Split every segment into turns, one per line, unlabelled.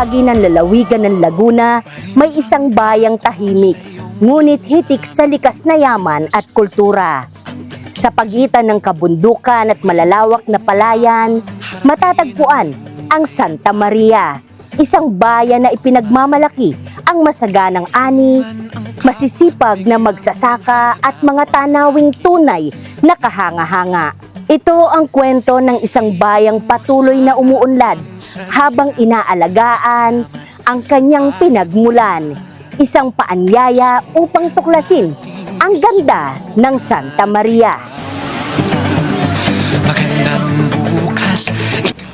bahagi ng lalawigan ng Laguna, may isang bayang tahimik, ngunit hitik sa likas na yaman at kultura. Sa pagitan ng kabundukan at malalawak na palayan, matatagpuan ang Santa Maria, isang bayan na ipinagmamalaki ang masaganang ani, masisipag na magsasaka at mga tanawing tunay na kahanga-hanga. Ito ang kwento ng isang bayang patuloy na umuunlad habang inaalagaan ang kanyang pinagmulan. Isang paanyaya upang tuklasin ang ganda ng Santa Maria.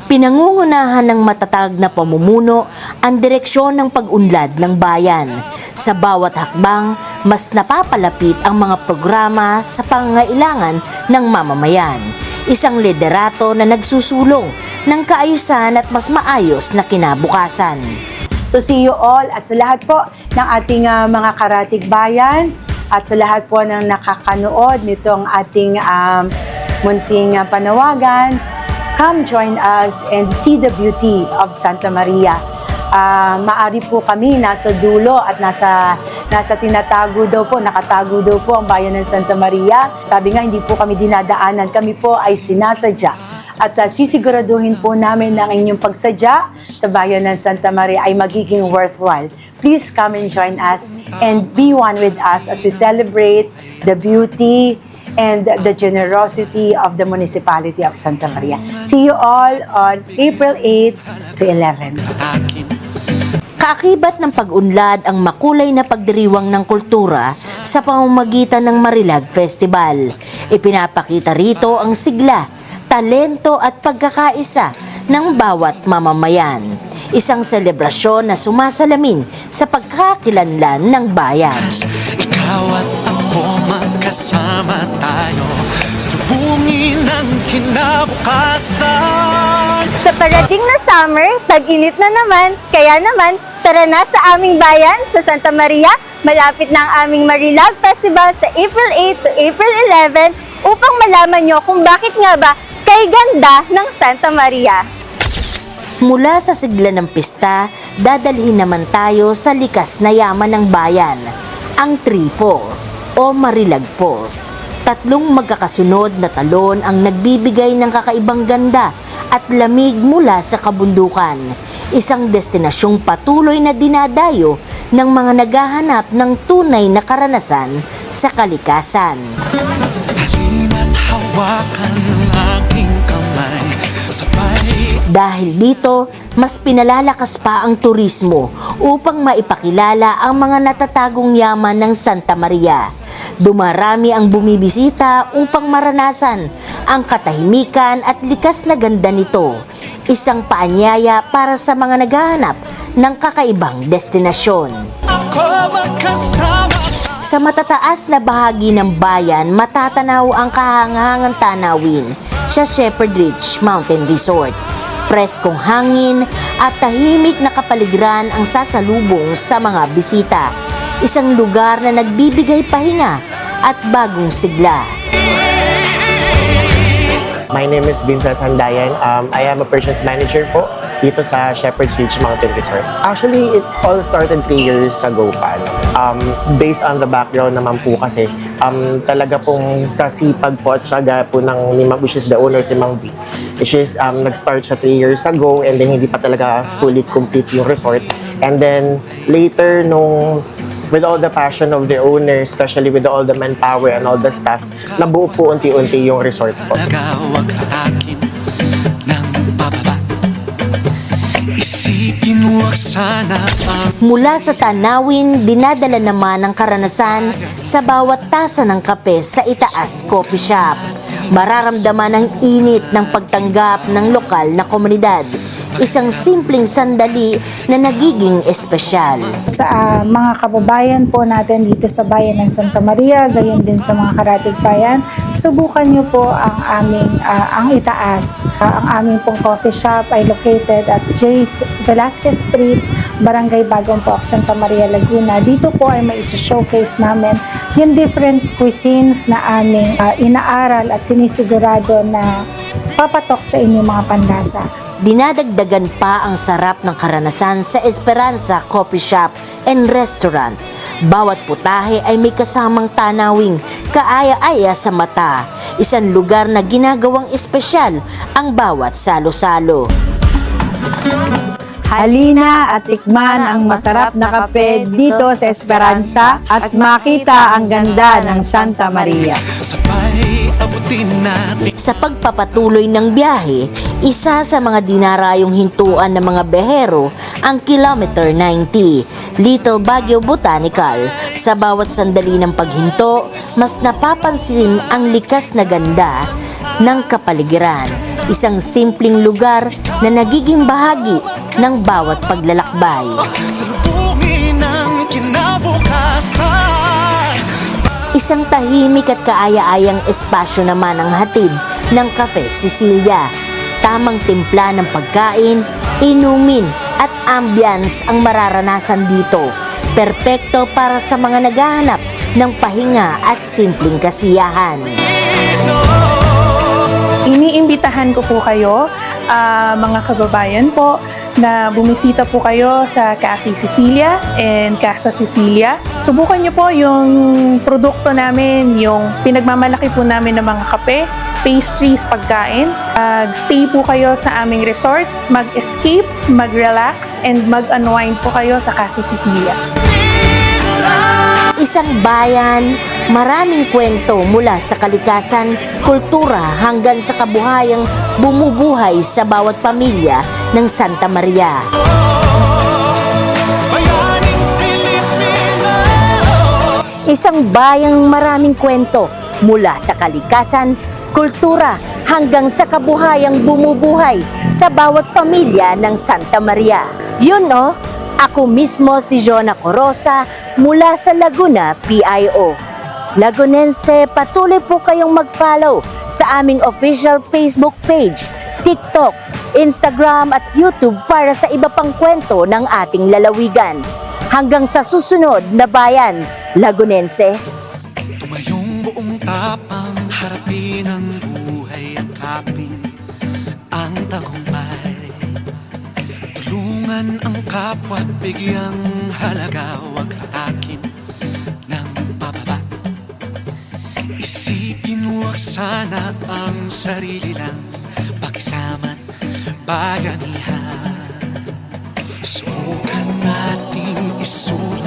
Pinangungunahan ng matatag na pamumuno ang direksyon ng pag-unlad ng bayan. Sa bawat hakbang, mas napapalapit ang mga programa sa pangangailangan ng mamamayan. Isang liderato na nagsusulong ng kaayusan at mas maayos na kinabukasan.
So see you all at sa lahat po ng ating mga karatig bayan at sa lahat po ng nakakanood nitong ating munting panawagan. Come join us and see the beauty of Santa Maria. Maari po kami nasa dulo at nasa tinatago daw po, nakatago daw po ang bayan ng Santa Maria. Sabi nga, hindi po kami dinadaanan, kami po ay sinasadya. At sisiguraduhin po namin na ang inyong pagsadya sa bayan ng Santa Maria ay magiging worthwhile. Please come and join us and be one with us as we celebrate the beauty and the generosity of the municipality of Santa Maria. See you all on April 8 to 11.
Kaakibat ng pag-unlad ang makulay na pagdiriwang ng kultura sa pamamagitan ng Marilag Festival. Ipinapakita rito ang sigla, talento at pagkakaisa ng bawat mamamayan. Isang selebrasyon na sumasalamin sa pagkakakilanlan ng bayan.
Ikaw at ako magkasama tayo sa lubungin ng kinabukasan.
Sa parating na summer, tag-init na naman, kaya naman, tara na sa aming bayan sa Santa Maria. Malapit na ang aming Marilag Festival sa April 8 to April 11 upang malaman nyo kung bakit nga ba kay ganda ng Santa Maria.
Mula sa sigla ng pista, dadalhin naman tayo sa likas na yaman ng bayan, ang Three Falls o Marilag Falls. Tatlong magkakasunod na talon ang nagbibigay ng kakaibang ganda at lamig mula sa kabundukan. Isang destinasyong patuloy na dinadayo ng mga naghahanap ng tunay na karanasan sa kalikasan.
Halina't hawakan ng aking kamay, sabay.
Dahil dito, mas pinalalakas pa ang turismo upang maipakilala ang mga natatagong yaman ng Santa Maria. Dumarami ang bumibisita upang maranasan ang katahimikan at likas na ganda nito. Isang paanyaya para sa mga naghahanap ng kakaibang destinasyon.
Ako magkasama.
Sa matataas na bahagi ng bayan, matatanaw ang kahangahangang tanawin sa Shepherd Ridge Mountain Resort. Preskong hangin at tahimik na kapaligiran ang sasalubong sa mga bisita. Isang lugar na nagbibigay pahinga at bagong sigla.
My name is Vincent Handayan. I am a operations manager po dito sa Shepherd's Ridge Mountain Resort. Actually, it all started 3 years ago pa. Based on the background naman po kasi, talaga pong sa sipag po at syaga po ng ni Mang, which is the owner si Mang V. Which is, nag-start siya 3 years ago and then hindi pa talaga fully complete yung resort. And then later with all the passion of the owner, especially with all the manpower and all the staff, nabuo po unti-unti yung resort po.
Nagawag akin ng pababa. Isipin wag sana ang
Mula sa tanawin, dinadala naman ang karanasan sa bawat tasa ng kape sa Itaas Coffee Shop. Mararamdaman ang init ng pagtanggap ng lokal na komunidad. Isang simpleng sandali na nagiging espesyal.
Sa mga kababayan po natin dito sa bayan ng Santa Maria, gayon din sa mga karatig bayan, subukan nyo po ang Itaas. Ang aming pong coffee shop ay located at J. Velasquez Street, Barangay Bagong Pook, Santa Maria, Laguna. Dito po ay may showcase namin yung different cuisines na aming inaaral at sinisigurado na papatok sa inyong mga panlasa.
dinadagdagan pa ang sarap ng karanasan sa Esperanza Coffee Shop and Restaurant. Bawat putahe ay may kasamang tanawing kaaya-aya sa mata. Isang lugar na ginagawang espesyal ang bawat salo-salo.
Halina at tikman ang masarap na kape dito sa Esperanza at makita ang ganda ng Santa Maria.
Sabay abutin natin
Sa pagpapatuloy ng biyahe, isa sa mga dinarayong hintuan ng mga behero ang Kilometer 90, Little Baguio Botanical. Sa bawat sandali ng paghinto, mas napapansin ang likas na ganda ng kapaligiran. Isang simpleng lugar na nagiging bahagi ng bawat paglalakbay.
salubungin ang kinabukasan.
Isang tahimik at kaaya-ayang espasyo naman ang hatid ng Cafe Cecilia. Tamang timpla ng pagkain, inumin at ambience ang mararanasan dito. Perpekto para sa mga naghahanap ng pahinga at simpleng kasiyahan.
Iniimbitahan ko po kayo, mga kababayan po, na bumisita po kayo sa Cafe Cecilia and Casa Cecilia. Subukan niyo po yung produkto namin, yung pinagmamalaki po namin ng mga kape, pastries, pagkain. Stay po kayo sa aming resort, mag-escape, mag-relax, and mag-unwind po kayo sa Casa Cecilia.
Isang bayan, maraming kwento mula sa kalikasan, kultura hanggang sa kabuhayang bumubuhay sa bawat pamilya ng Santa Maria.
Bayaning Pilipino.
Isang bayang maraming kwento mula sa kalikasan, kultura hanggang sa kabuhayang bumubuhay sa bawat pamilya ng Santa Maria. Yun no, ako mismo si Jonah Corosa mula sa Laguna, PIO. Lagunense, patuloy po kayong mag-follow sa aming official Facebook page, TikTok, Instagram at YouTube para sa iba pang kwento ng ating lalawigan. Hanggang sa susunod na bayan, Lagunense.
Tumayong buong tapang harapin ang buhay at kapin ang tagumpay. Tulungan ang kapwa at bigyang halaga, wag hatakin ng pababa. Isipin wag sana ang sarili lang, pakisama't bayanihan. Subukan natin isulat